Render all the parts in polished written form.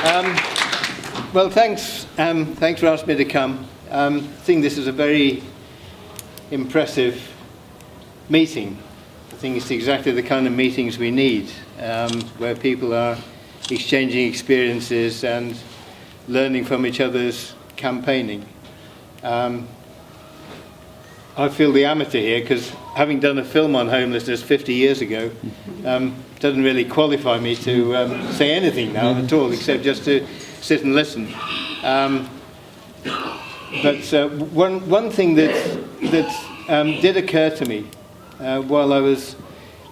Well, thanks for asking me to come. I think this is a very impressive meeting. I think it's exactly the kind of meetings we need, where people are exchanging experiences and learning from each other's campaigning. I feel the amateur here because having done a film on homelessness 50 years ago doesn't really qualify me to say anything now at all, except just to sit and listen. But one thing that did occur to me while I was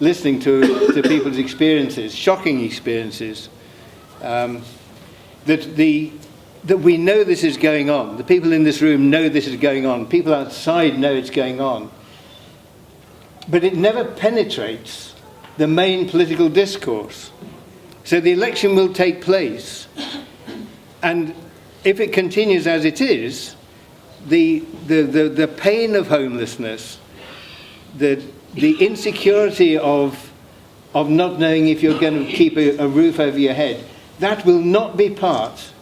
listening to people's experiences, shocking experiences, that we know this is going on. The people in this room know this is going on. People outside know it's going on. But it never penetrates the main political discourse. So the election will take place. And if it continues as it is, the pain of homelessness, the insecurity of not knowing if you're going to keep a roof over your head, that will not be part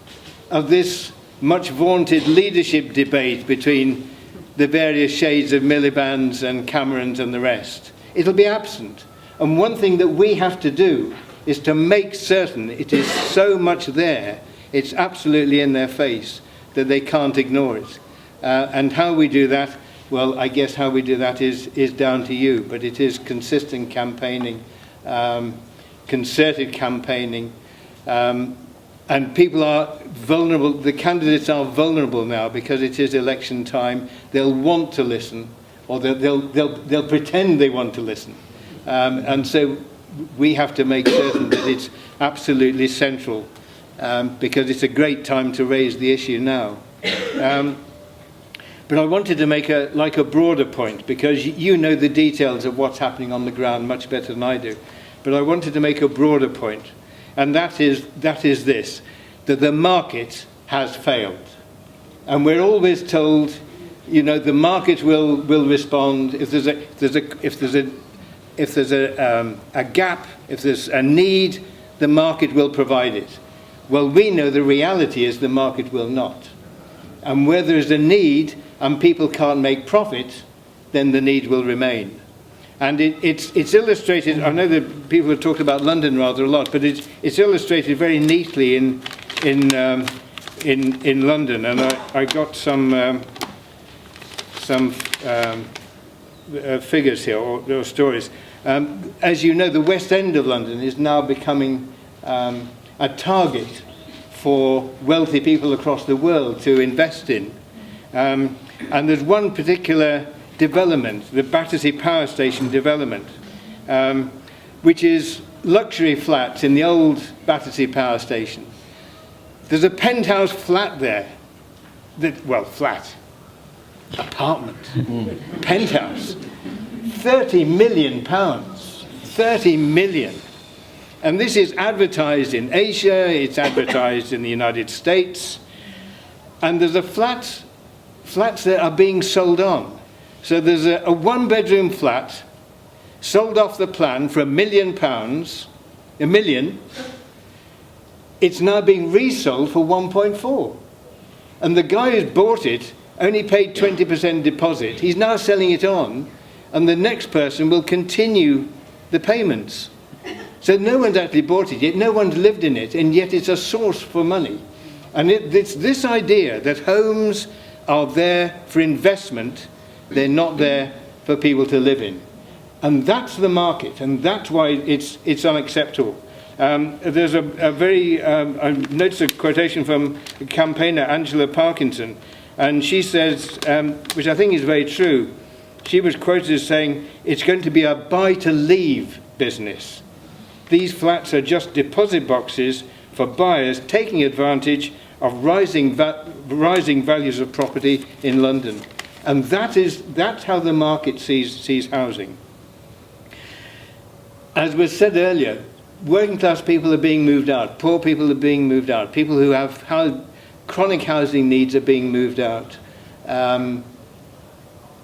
of this much vaunted leadership debate between the various shades of Miliband's and Cameron's and the rest. It'll be absent. And one thing that we have to do is to make certain it is so much there, it's absolutely in their face, that they can't ignore it. And how we do that, well, I guess how we do that is down to you, but it is consistent campaigning, concerted campaigning, and people are vulnerable. The candidates are vulnerable now because it is election time. They'll want to listen, or they'll pretend they want to listen. And so we have to make certain that it's absolutely central, because it's a great time to raise the issue now. But I wanted to make a broader point, because you know the details of what's happening on the ground much better than I do. But I wanted to make a broader point. And that is this, that the market has failed. And we're always told, the market will respond if there's a gap, if there's a need, the market will provide it. Well, we know the reality is the market will not. And where there's a need and people can't make profit, then the need will remain. And it's illustrated. I know that people have talked about London rather a lot, but it's illustrated very neatly in London. And I got some figures here or stories. As you know, the West End of London is now becoming a target for wealthy people across the world to invest in. And there's one particular development, the Battersea Power Station development, which is luxury flats in the old Battersea Power Station. There's a penthouse flat there, apartment, penthouse, £30 million, 30 million. And this is advertised in Asia, it's advertised in the United States, and there's flats that are being sold on. So there's a one-bedroom flat sold off the plan for £1 million, £1 million. It's now being resold for 1.4. And the guy who's bought it only paid 20% deposit. He's now selling it on, and the next person will continue the payments. So no one's actually bought it yet, no one's lived in it, and yet it's a source for money. And it's this idea that homes are there for investment, they're not there for people to live in. And that's the market, and that's why it's unacceptable. There's a very, I noticed a quotation from campaigner Angela Parkinson, and she says, which I think is very true, she was quoted as saying, it's going to be a buy-to-leave business. These flats are just deposit boxes for buyers taking advantage of rising values of property in London. And that's how the market sees housing. As was said earlier, working class people are being moved out, poor people are being moved out, people who have chronic housing needs are being moved out.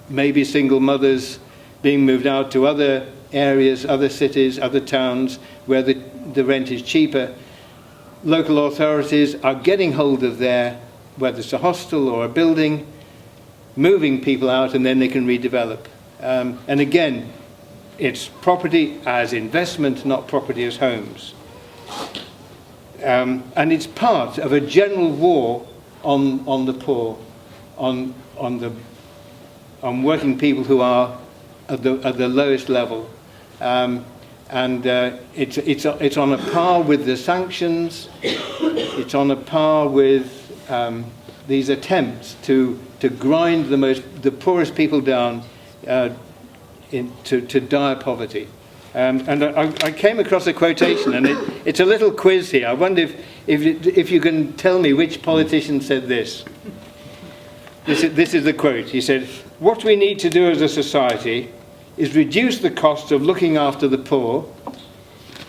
Maybe single mothers being moved out to other areas, other cities, other towns where the rent is cheaper. local authorities are getting hold of their, whether it's a hostel or a building, moving people out, and then they can redevelop. And again, it's property as investment, not property as homes. And it's part of a general war on the poor, on working people who are at the lowest level. It's on a par with the sanctions. It's on a par with these attempts to grind the poorest people down to dire poverty. And I came across a quotation, and it's a little quiz here. I wonder if you can tell me which politician said this. This is the quote. He said, "What we need to do as a society is reduce the cost of looking after the poor,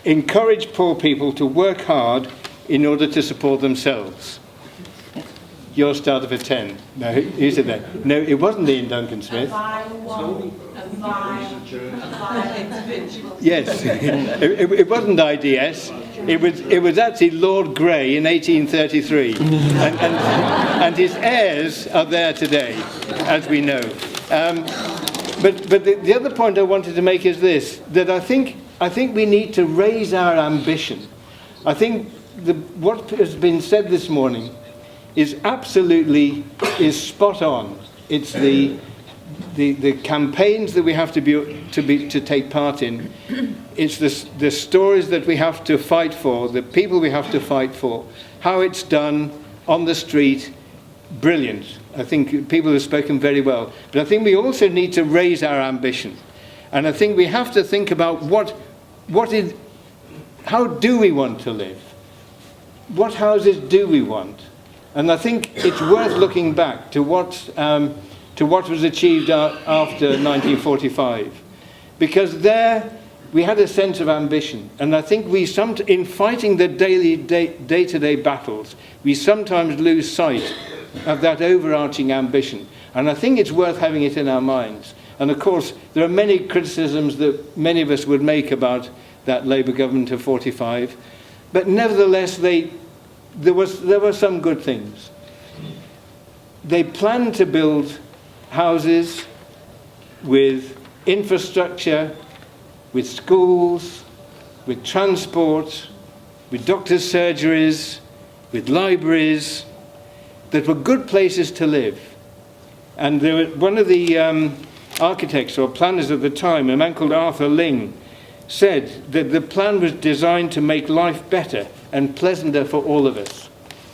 encourage poor people to work hard in order to support themselves." Your starter for 10. No, who said that? No, it wasn't Ian Duncan Smith. Yes, it wasn't IDS. It was actually Lord Grey in 1833, and his heirs are there today, as we know. But the other point I wanted to make is this: that I think we need to raise our ambition. I think what has been said this morning is spot on. It's the campaigns that we have to take part in. It's the stories that we have to fight for, the people we have to fight for, how it's done on the street. Brilliant. I think people have spoken very well. But I think we also need to raise our ambition. And I think we have to think about how do we want to live? What houses do we want? And I think it's worth looking back to what was achieved after 1945. Because there we had a sense of ambition. And I think in fighting the day-to-day battles, we sometimes lose sight of that overarching ambition. And I think it's worth having it in our minds. And of course, there are many criticisms that many of us would make about that Labour government of 45. But nevertheless, there were some good things. They planned to build houses with infrastructure, with schools, with transport, with doctors' surgeries, with libraries, that were good places to live. And one of the architects or planners at the time, a man called Arthur Ling, said that the plan was designed to make life better and pleasanter for all of us.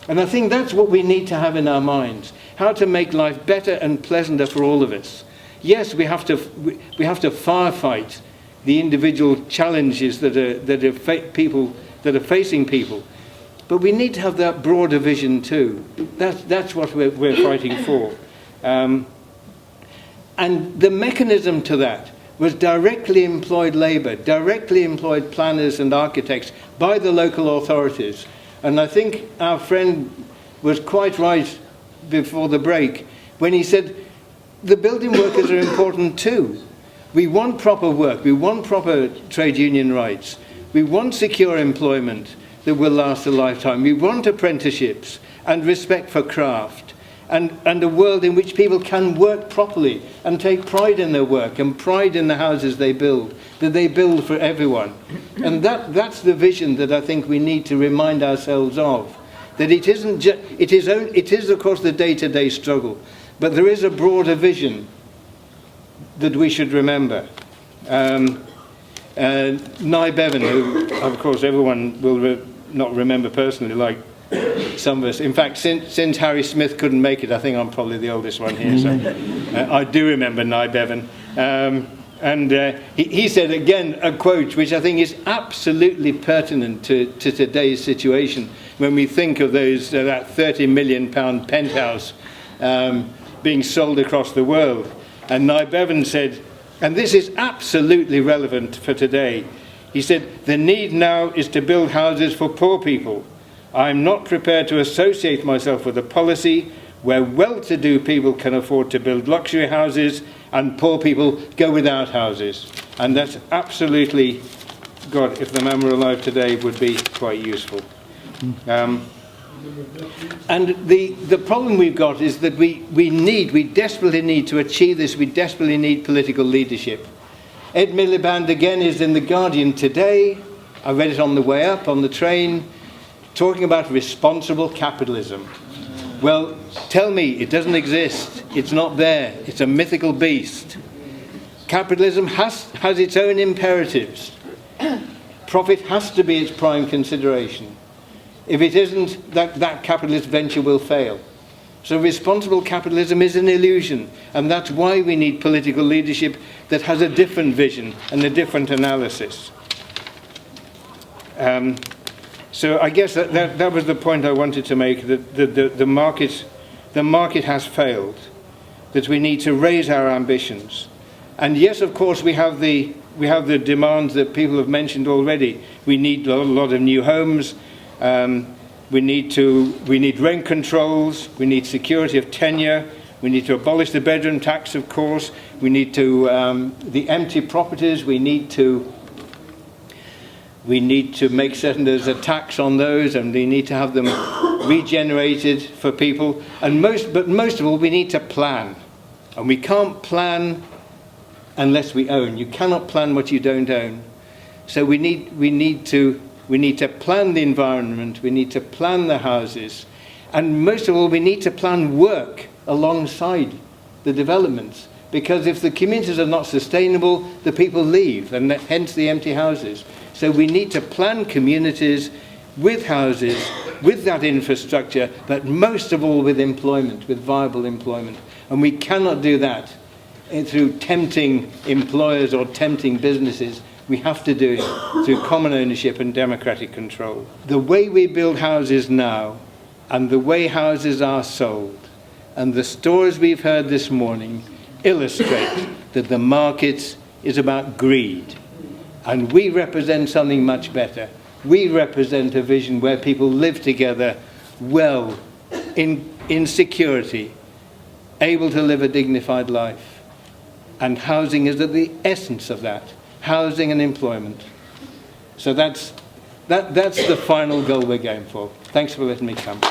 And I think that's what we need to have in our minds, how to make life better and pleasanter for all of us. Yes, we have to firefight the individual challenges that are facing people, but we need to have that broader vision too. That's what we're fighting for. And the mechanism to that was directly employed labour, directly employed planners and architects by the local authorities. And I think our friend was quite right before the break when he said the building workers are important too. We want proper work, we want proper trade union rights, we want secure employment that will last a lifetime, we want apprenticeships and respect for craft. And a world in which people can work properly and take pride in their work and pride in the houses they build, that they build for everyone. And that's the vision that I think we need to remind ourselves of. That it is of course the day-to-day struggle, but there is a broader vision that we should remember. Nye Bevan, who of course everyone will not remember personally, like some of us. In fact, since Harry Smith couldn't make it, I think I'm probably the oldest one here. So I do remember Nye Bevan. He said again a quote which I think is absolutely pertinent to today's situation when we think of that £30 million penthouse being sold across the world. And Nye Bevan said, and this is absolutely relevant for today, he said, "The need now is to build houses for poor people. I am not prepared to associate myself with a policy where well-to-do people can afford to build luxury houses and poor people go without houses." And that's absolutely, God, if the man were alive today, would be quite useful. And the problem we've got is that we desperately need to achieve this, we desperately need political leadership. Ed Miliband again is in The Guardian today, I read it on the way up, on the train, talking about responsible capitalism. Well, tell me, it doesn't exist, it's not there, it's a mythical beast. Capitalism has its own imperatives. Profit has to be its prime consideration. If it isn't, that capitalist venture will fail. So responsible capitalism is an illusion, and that's why we need political leadership that has a different vision and a different analysis. So I guess that was the point I wanted to make, that the market has failed, that we need to raise our ambitions. And yes, of course, we have the demands that people have mentioned already. We need a lot of new homes. We need rent controls. We need security of tenure. We need to abolish the bedroom tax, of course. We need to the empty properties. We need to make certain there's a tax on those, and we need to have them regenerated for people. And most of all, we need to plan. And we can't plan unless we own. You cannot plan what you don't own. So we need to plan the environment, we need to plan the houses, and most of all we need to plan work alongside the developments. Because if the communities are not sustainable, the people leave, and hence the empty houses. So we need to plan communities with houses, with that infrastructure, but most of all with employment, with viable employment. And we cannot do that through tempting employers or tempting businesses. We have to do it through common ownership and democratic control. The way we build houses now, and the way houses are sold, and the stories we've heard this morning illustrate that the market is about greed. And we represent something much better. We represent a vision where people live together well, in security, able to live a dignified life. And housing is at the essence of that. Housing and employment. So that's the final goal we're going for. Thanks for letting me come.